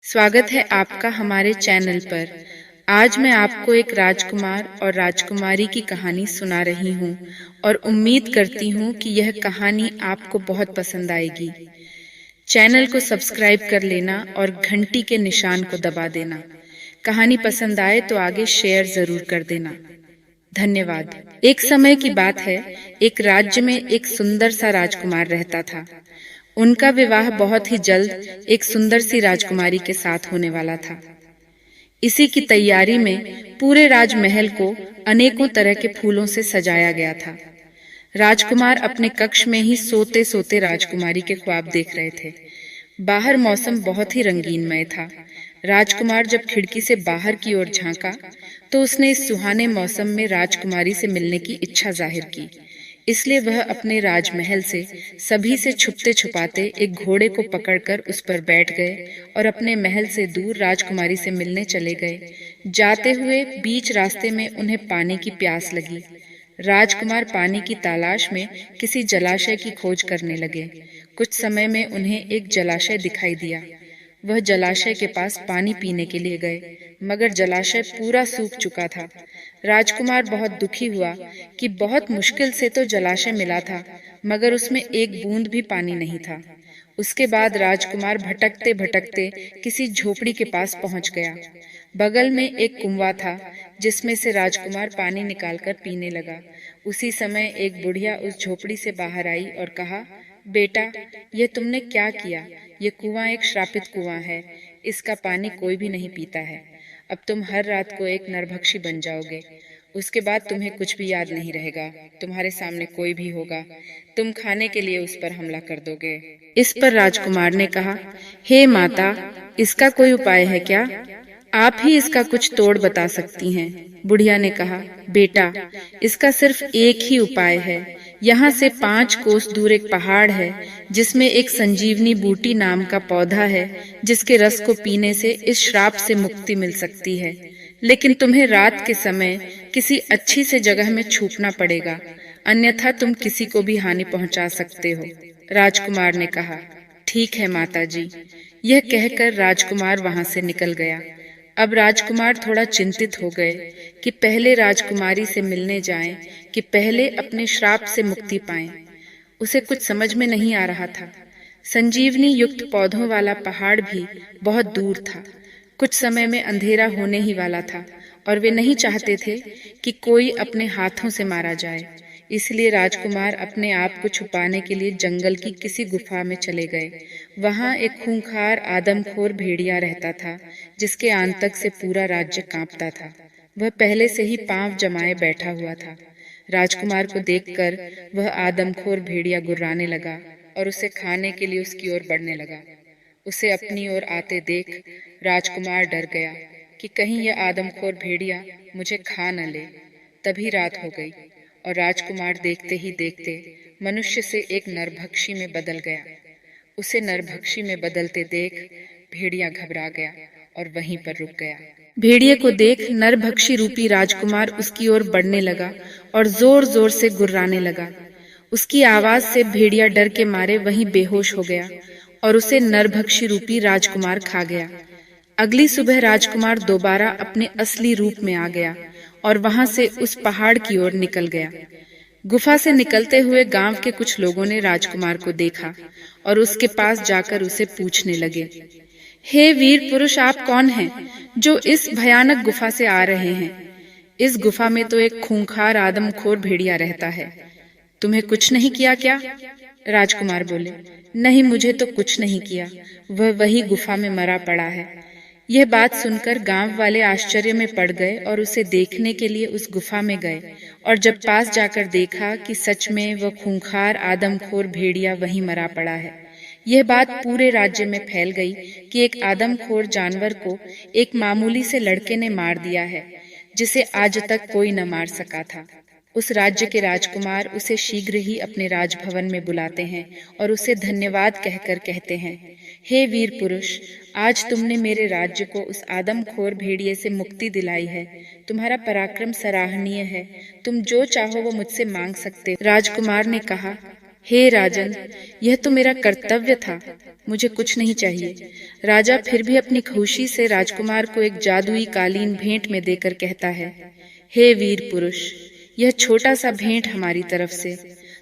स्वागत है आपका हमारे चैनल पर। आज मैं आपको एक राजकुमार और राजकुमारी की कहानी सुना रही हूँ और उम्मीद करती हूँ कि यह कहानी आपको बहुत पसंद आएगी। चैनल को सब्सक्राइब कर लेना और घंटी के निशान को दबा देना। कहानी पसंद आए तो आगे शेयर जरूर कर देना। धन्यवाद। एक समय की बात है, एक राज्य में एक सुंदर सा राजकुमार रहता था। उनका विवाह बहुत ही जल्द एक सुंदर सी राजकुमारी के साथ होने वाला था। इसी की तैयारी में पूरे राजमहल को अनेकों तरह के फूलों से सजाया गया था। राजकुमार अपने कक्ष में ही सोते सोते राजकुमारी के ख्वाब देख रहे थे। बाहर मौसम बहुत ही रंगीनमय था। राजकुमार जब खिड़की से बाहर की ओर झांका तो उसने इस सुहाने मौसम में राजकुमारी से मिलने की इच्छा जाहिर की। इसलिए वह अपने राजमहल से सभी से छुपते छुपाते एक घोड़े को पकड़कर उस पर बैठ गए और अपने महल से दूर राजकुमारी से मिलने चले गए। जाते हुए बीच रास्ते में उन्हें पानी की प्यास लगी। राजकुमार पानी की तलाश में किसी जलाशय की खोज करने लगे। कुछ समय में उन्हें एक जलाशय दिखाई दिया। वह जलाशय के पास पानी पीने के लिए गए, मगर जलाशय पूरा सूख चुका था। राजकुमार बहुत दुखी हुआ कि बहुत मुश्किल से तो जलाशय मिला था, मगर उसमें एक बूंद भी पानी नहीं था। उसके बाद राजकुमार भटकते भटकते किसी झोपड़ी के पास पहुंच गया। बगल में एक कुआं था, जिसमें से राजकुमार पानी निकालकर पीने लगा। उसी समय एक बुढ़िया उस झोपड़ी से बाहर आई और कहा, बेटा, यह तुमने क्या किया? ये कुआं एक श्रापित कुआं है। इसका पानी कोई भी नहीं पीता है। अब तुम हर रात को एक नरभक्षी बन जाओगे। उसके बाद तुम्हें कुछ भी याद नहीं रहेगा। तुम्हारे सामने कोई भी होगा, तुम खाने के लिए उस पर हमला कर दोगे। इस पर राजकुमार ने कहा, हे माता, इसका कोई उपाय है क्या? आप ही इसका कुछ तोड़ बता सकती हैं। बुढ़िया ने कहा, बेटा, इसका सिर्फ एक ही उपाय है। यहाँ से 5 कोस दूर एक पहाड़ है, जिसमें एक संजीवनी बूटी नाम का पौधा है, जिसके रस को पीने से इस श्राप से मुक्ति मिल सकती है। लेकिन तुम्हें रात के समय किसी अच्छी से जगह में छुपना पड़ेगा, अन्यथा तुम किसी को भी हानि पहुंचा सकते हो। राजकुमार ने कहा, ठीक है माता जी। यह कहकर राजकुमार वहां से निकल गया। अब राजकुमार थोड़ा चिंतित हो गए कि पहले राजकुमारी से मिलने जाएं कि पहले अपने श्राप से मुक्ति पाएं। उसे कुछ समझ में नहीं आ रहा था। संजीवनी युक्त पौधों वाला पहाड़ भी बहुत दूर था। कुछ समय में अंधेरा होने ही वाला था और वे नहीं चाहते थे कि कोई अपने हाथों से मारा जाए। इसलिए राजकुमार अपने आप को छुपाने के लिए जंगल की किसी गुफा में चले गए। वहां एक खूंखार आदमखोर भेड़िया रहता था, जिसके आंतक से पूरा राज्य कांपता था। वह पहले से ही पांव जमाए बैठा हुआ था। राजकुमार को देखकर वह आदमखोर भेड़िया गुर्राने लगा और उसे खाने के लिए उसकी ओर बढ़ने लगा। उसे अपनी ओर आते देख राजकुमार डर गया कि कहीं यह आदमखोर भेड़िया मुझे खा न ले। तभी रात हो गई और राजकुमार देखते ही देखते मनुष्य से एक नरभक्षी में बदल गया। उसे नरभक्षी में बदलते देख भेड़िया घबरा गया और वहीं पर रुक गया। भेड़िए को देख नरभक्षी रूपी राजकुमार उसकी ओर बढ़ने लगा और जोर जोर से गुर्राने लगा। उसकी आवाज से भेड़िया डर के मारे वहीं बेहोश हो गया और उसे नरभक्षी रूपी राजकुमार खा गया। अगली सुबह राजकुमार दोबारा अपने असली रूप में आ गया और वहां से उस पहाड़ की ओर निकल गया। गुफा से निकलते हुए गांव के कुछ लोगों ने राजकुमार को देखा और उसके पास जाकर उसे पूछने लगे, हे वीर पुरुष, आप कौन हैं जो इस भयानक गुफा से आ रहे हैं? इस गुफा में तो एक खूंखार आदमखोर भेड़िया रहता है। तुम्हें कुछ नहीं किया क्या? राजकुमार बोले, नहीं, मुझे तो कुछ नहीं किया। वह वही गुफा में मरा पड़ा है। यह बात सुनकर गांव वाले आश्चर्य में पड़ गए और उसे देखने के लिए उस गुफा में गए और जब पास जाकर देखा कि सच में वह खूंखार आदमखोर भेड़िया वहीं मरा पड़ा है। यह बात पूरे राज्य में फैल गई कि एक आदमखोर जानवर को एक मामूली से लड़के ने मार दिया है, जिसे आज तक कोई न मार सका था। उस राज्य के राजकुमार उसे शीघ्र ही अपने राजभवन में बुलाते हैं और उसे धन्यवाद कहकर कहते हैं, हे वीर पुरुष, आज तुमने मेरे राज्य को उस आदमखोर भेड़िए से मुक्ति दिलाई है। तुम्हारा पराक्रम सराहनीय है। तुम जो चाहो वो मुझसे मांग सकते हो। राजकुमार ने कहा, हे राजन, यह तो मेरा कर्तव्य था, मुझे कुछ नहीं चाहिए। राजा फिर भी अपनी खुशी से राजकुमार को एक जादुई कालीन भेंट में देकर कहता है, हे वीर पुरुष, यह छोटा सा भेंट हमारी तरफ से।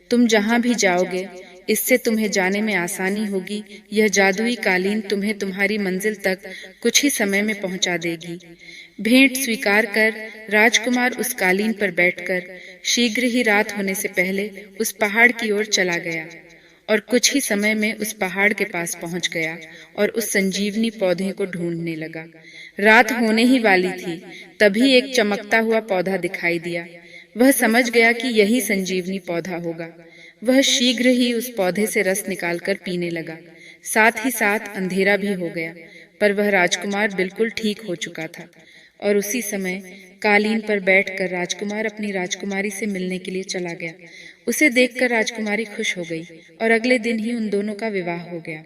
तुम जहाँ भी जाओगे, इससे तुम्हें जाने में आसानी होगी। यह जादुई कालीन तुम्हें तुम्हारी मंजिल तक कुछ ही समय में पहुंचा देगी। भेंट स्वीकार कर राजकुमार उस कालीन पर बैठकर शीघ्र ही रात होने से पहले उस पहाड़ की ओर चला गया और कुछ ही समय में उस पहाड़ के पास पहुंच गया और उस संजीवनी पौधे को ढूंढने लगा। रात होने ही वाली थी, तभी एक चमकता हुआ पौधा दिखाई दिया। वह समझ गया कि यही संजीवनी पौधा होगा। वह शीघ्र ही उस पौधे से रस निकालकर पीने लगा। साथ ही साथ अंधेरा भी हो गया, पर वह राजकुमार बिल्कुल ठीक हो चुका था। और उसी समय कालीन पर बैठकर राजकुमार अपनी राजकुमारी से मिलने के लिए चला गया। उसे देखकर राजकुमारी खुश हो गई और अगले दिन ही उन दोनों का विवाह हो गया।